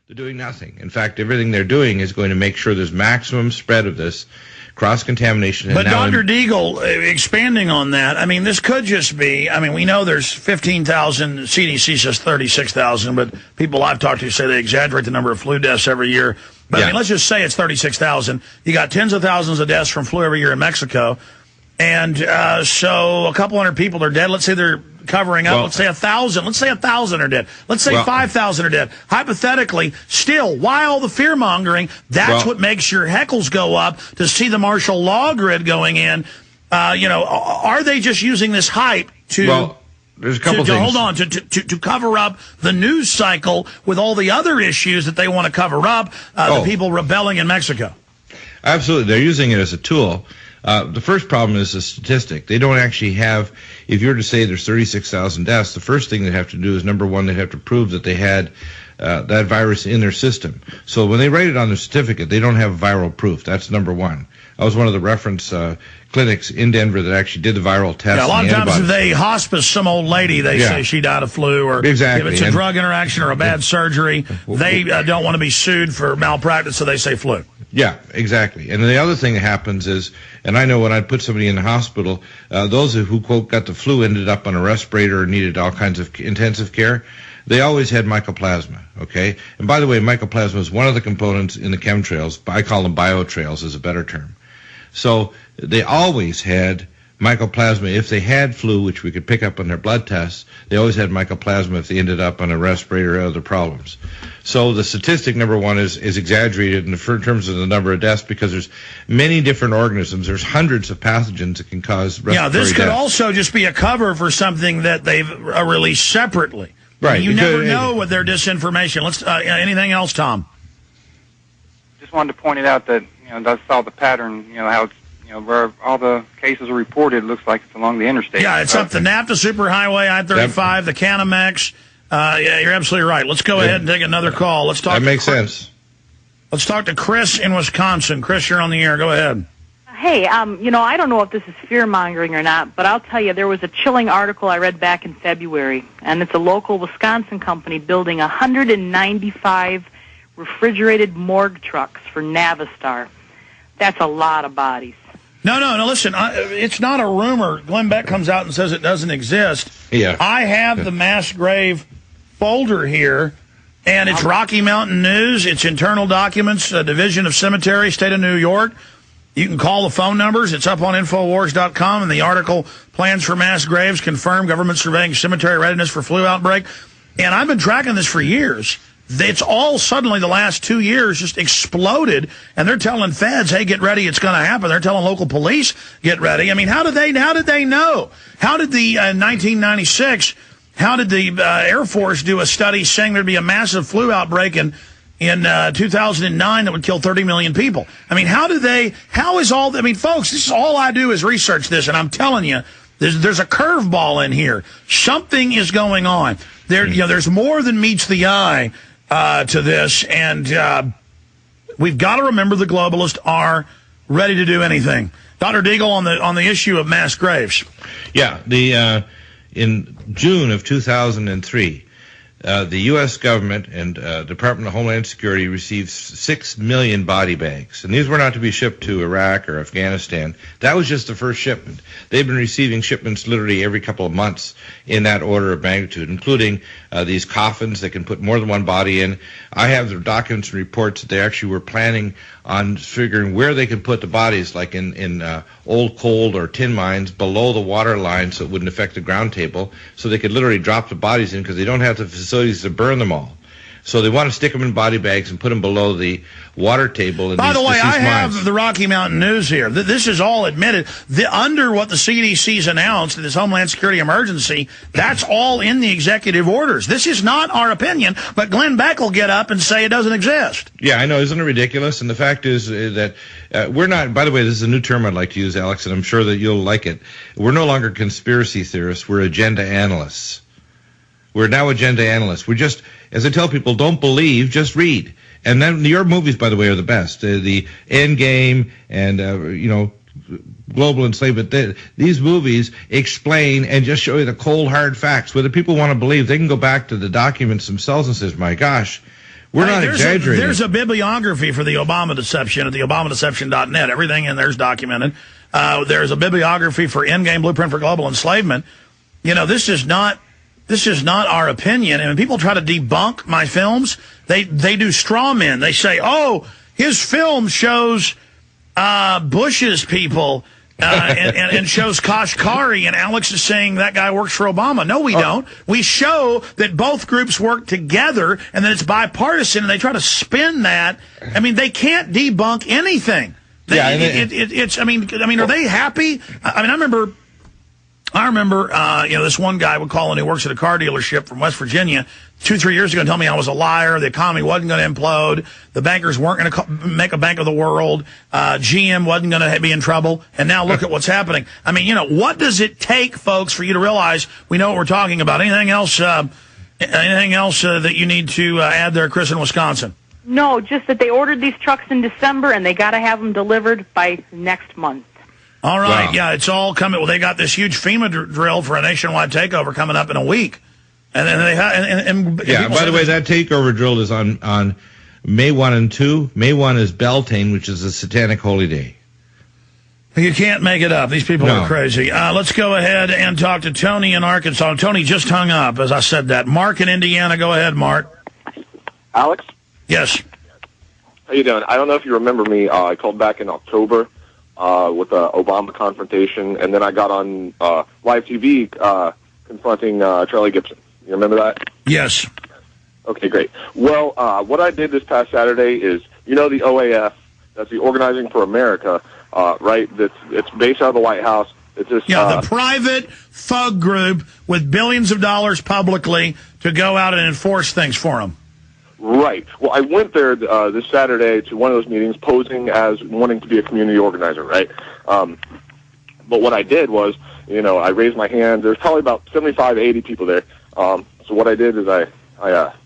They're doing nothing. In fact, everything they're doing is going to make sure there's maximum spread of this cross-contamination. But Dr. Deagle, expanding on that, I mean, this could just be, I mean, we know there's 15,000, CDC says 36,000, but people I've talked to say they exaggerate the number of flu deaths every year. But, I mean, let's just say it's 36,000. You got tens of thousands of deaths from flu every year in Mexico. And so a couple hundred people are dead. Let's say they're covering up. Well, let's say 1,000. Let's say 1,000 are dead. Let's say 5,000 are dead. Hypothetically, still, why all the fear-mongering? That's what makes your heckles go up to see the martial law grid going in. Are they just using this hype to... Well, there's a couple things. Hold on, to cover up the news cycle with all the other issues that they want to cover up, the people rebelling in Mexico. Absolutely. They're using it as a tool. The first problem is the statistic. They don't actually have, if you were to say there's 36,000 deaths, the first thing they have to do is, number one, they have to prove that they had that virus in their system. So when they write it on their certificate, they don't have viral proof. That's number one. I was one of the reference clinics in Denver that actually did the viral test. Yeah, a lot of times if they hospice some old lady, they say she died of flu, or if it's a drug interaction or a bad surgery, they don't want to be sued for malpractice, so they say flu. Yeah, exactly. And the other thing that happens is, and I know when I put somebody in the hospital, those who, quote, got the flu ended up on a respirator or needed all kinds of intensive care. They always had mycoplasma, okay? And by the way, mycoplasma is one of the components in the chemtrails. I call them biotrails is a better term. So they always had mycoplasma. If they had flu, which we could pick up on their blood tests, they always had mycoplasma if they ended up on a respirator or other problems. So the statistic, number one, is exaggerated in terms of the number of deaths because there's many different organisms. There's hundreds of pathogens that can cause respiratory death. Yeah, this could also just be a cover for something that they've released separately. Right. I mean, you never know with their disinformation. Let's anything else, Tom? Just wanted to point it out that, that's all the pattern, how it's, where all the cases are reported, it looks like it's along the interstate. Yeah, it's up the NAFTA Superhighway, I-35, the Canamex. Yeah, you're absolutely right. Let's go ahead and take another call. Let's talk. That makes sense. Let's talk to Chris in Wisconsin. Chris, you're on the air. Go ahead. Hey, I don't know if this is fear-mongering or not, but I'll tell you, there was a chilling article I read back in February, and it's a local Wisconsin company building 195 refrigerated morgue trucks for Navistar. That's a lot of bodies. No, listen, it's not a rumor. Glenn Beck comes out and says it doesn't exist. Yeah. I have the mass grave folder here, and it's Rocky Mountain News. It's internal documents, Division of Cemetery, State of New York. You can call the phone numbers. It's up on Infowars.com, and the article, Plans for Mass Graves Confirm Government Surveying Cemetery Readiness for Flu Outbreak. And I've been tracking this for years. It's all suddenly the last 2 years just exploded, and they're telling feds, hey, get ready, it's going to happen. They're telling local police, get ready. I mean, how did they know? How did the 1996, how did the Air Force do a study saying there'd be a massive flu outbreak in 2009 that would kill 30 million people? I mean, folks, this is all I do is research this, and I'm telling you, there's a curveball in here. Something is going on. There's more than meets the eye to this, and we've got to remember the globalists are ready to do anything. Dr. Deagle, on the issue of mass graves. Yeah, in June of 2003, the U.S. government and Department of Homeland Security received 6 million body bags. And these were not to be shipped to Iraq or Afghanistan. That was just the first shipment. They've been receiving shipments literally every couple of months in that order of magnitude, including these coffins that can put more than one body in. I have the documents and reports that they actually were planning on figuring where they could put the bodies, like in old coal or tin mines below the water line so it wouldn't affect the ground table, so they could literally drop the bodies in because they don't have the facilities to burn them all. So they want to stick them in body bags and put them below the water table. By the way, I have the Rocky Mountain News here. This is all admitted. Under what the CDC's announced in this Homeland Security emergency, that's all in the executive orders. This is not our opinion, but Glenn Beck will get up and say it doesn't exist. Yeah, I know. Isn't it ridiculous? And the fact is that we're not, by the way, this is a new term I'd like to use, Alex, and I'm sure that you'll like it. We're no longer conspiracy theorists. We're agenda analysts. We're now agenda analysts. We're just, as I tell people, don't believe, just read. And then your movies, by the way, are the best. The Endgame and, Global Enslavement. These movies explain and just show you the cold, hard facts. Whether people want to believe, they can go back to the documents themselves and says, my gosh, We're not exaggerating. There's a bibliography for the Obama deception at the obamadeception.net. Everything in there is documented. There's a bibliography for Endgame Blueprint for Global Enslavement. You know, this is not our opinion. And when people try to debunk my films, they do straw men. They say, oh, his film shows Bush's people and shows Kashkari, and Alex is saying that guy works for Obama. No, we don't. We show that both groups work together and that it's bipartisan, and they try to spin that. I mean, they can't debunk anything. I mean, are they happy? I mean, I remember, this one guy would call in who works at a car dealership from West Virginia 2-3 years ago and tell me I was a liar. The economy wasn't going to implode. The bankers weren't going to make a bank of the world. GM wasn't going to be in trouble. And now look at what's happening. I mean, what does it take, folks, for you to realize we know what we're talking about? Anything else that you need to add there, Chris, in Wisconsin? No, just that they ordered these trucks in December and they got to have them delivered by next month. All right, wow. Yeah, it's all coming. Well, they got this huge FEMA drill for a nationwide takeover coming up in a week, and then by the way, that takeover drill is on May 1 and 2. May 1 is Beltane, which is a satanic holy day. You can't make it up. These people are crazy. Let's go ahead and talk to Tony in Arkansas. Tony just hung up as I said that. Mark in Indiana, go ahead, Mark. Alex? Yes. How you doing? I don't know if you remember me. I called back in October with the Obama confrontation, and then I got on live TV confronting Charlie Gibson. You remember that? Yes. Okay, great. Well, what I did this past Saturday is, the OAF, that's the Organizing for America, right? It's based out of the White House. It's just, the private thug group with billions of dollars publicly to go out and enforce things for them. Right. Well, I went there this Saturday to one of those meetings posing as wanting to be a community organizer, right? But what I did was, I raised my hand. There's probably about 75, 80 people there. So what I did is I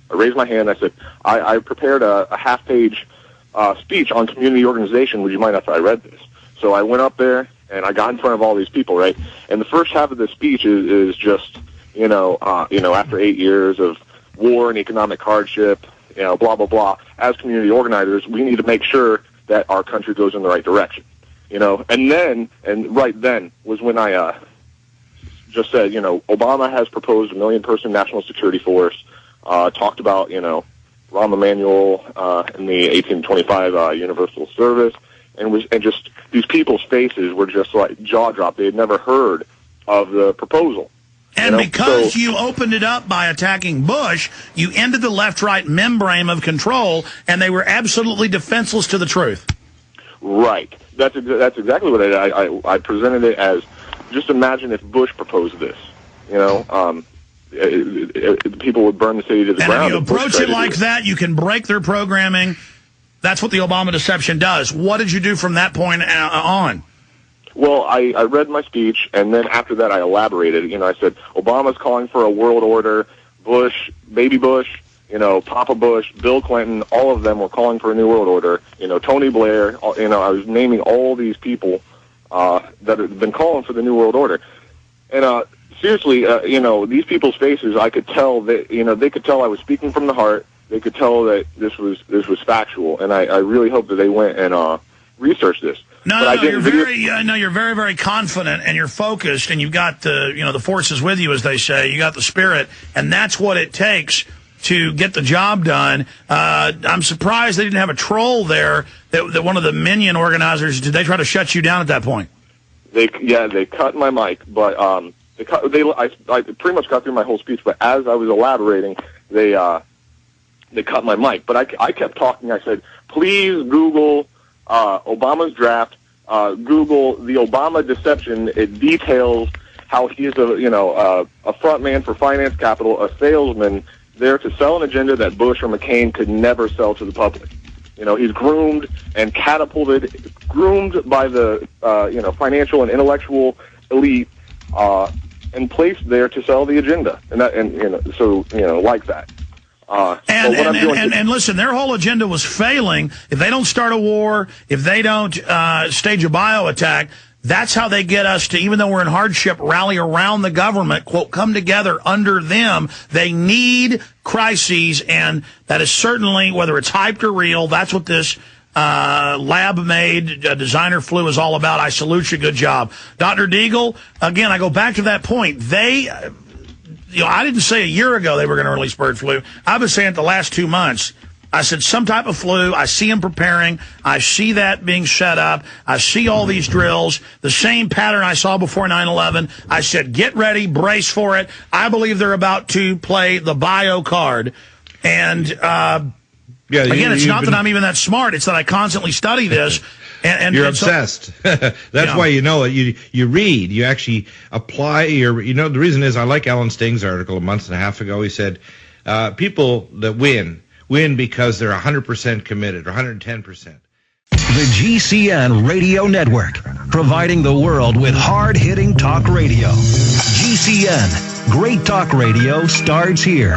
raised my hand. I said, I prepared a half-page speech on community organization. Would you mind if I read this? So I went up there, and I got in front of all these people, right? And the first half of the speech is just, after 8 years of war and economic hardship, blah, blah, blah. As community organizers, we need to make sure that our country goes in the right direction, And right then was when I just said, Obama has proposed a 1 million-person national security force, talked about, Rahm Emanuel and the 1825 Universal Service, and just these people's faces were just like jaw-dropped. They had never heard of the proposal. And because you opened it up by attacking Bush, you ended the left-right membrane of control, and they were absolutely defenseless to the truth. Right. That's exactly what I presented it as. Just imagine if Bush proposed this. People would burn the city to the ground. And if you approach it like that, you can break their programming. That's what the Obama deception does. What did you do from that point on? Well, I read my speech, and then after that I elaborated. I said, Obama's calling for a world order. Bush, baby Bush, Papa Bush, Bill Clinton, all of them were calling for a new world order. Tony Blair, I was naming all these people that have been calling for the new world order. And seriously, these people's faces, I could tell that, they could tell I was speaking from the heart. They could tell that this was factual, and I really hope that they went and researched this. You're very, very confident, and you're focused, and you've got the forces with you, as they say. You got the spirit, and that's what it takes to get the job done. I'm surprised they didn't have a troll there. That one of the minion organizers, did they try to shut you down at that point? They cut my mic, but I pretty much got through my whole speech. But as I was elaborating, they cut my mic. But I kept talking. I said, please Google Obama's draft, Google the Obama deception. It details how he is a front man for finance capital, a salesman there to sell an agenda that Bush or McCain could never sell to the public. He's groomed and catapulted, groomed by the financial and intellectual elite, and placed there to sell the agenda, like that. And listen, their whole agenda was failing. If they don't start a war, if they don't stage a bio attack, That's how they get us to, even though we're in hardship, rally around the government, quote, come together under them. They need crises, and that is certainly, whether it's hyped or real, that's what this lab-made designer flu is all about. I salute you. Good job. Dr. Deagle, again, I go back to that point. I didn't say a year ago they were going to release bird flu. I've been saying it the last 2 months. I said some type of flu. I see them preparing. I see that being set up. I see all these drills. The same pattern I saw before 9/11. I said, get ready, brace for it. I believe they're about to play the bio card. And again, it's not that I'm even that smart. It's that I constantly study this. And you're obsessed. That's why you know it. You read. You actually apply the reason is I like Alan Sting's article a month and a half ago. He said people that win because they're 100% committed, or 110%. The GCN Radio Network, providing the world with hard-hitting talk radio. GCN, great talk radio starts here.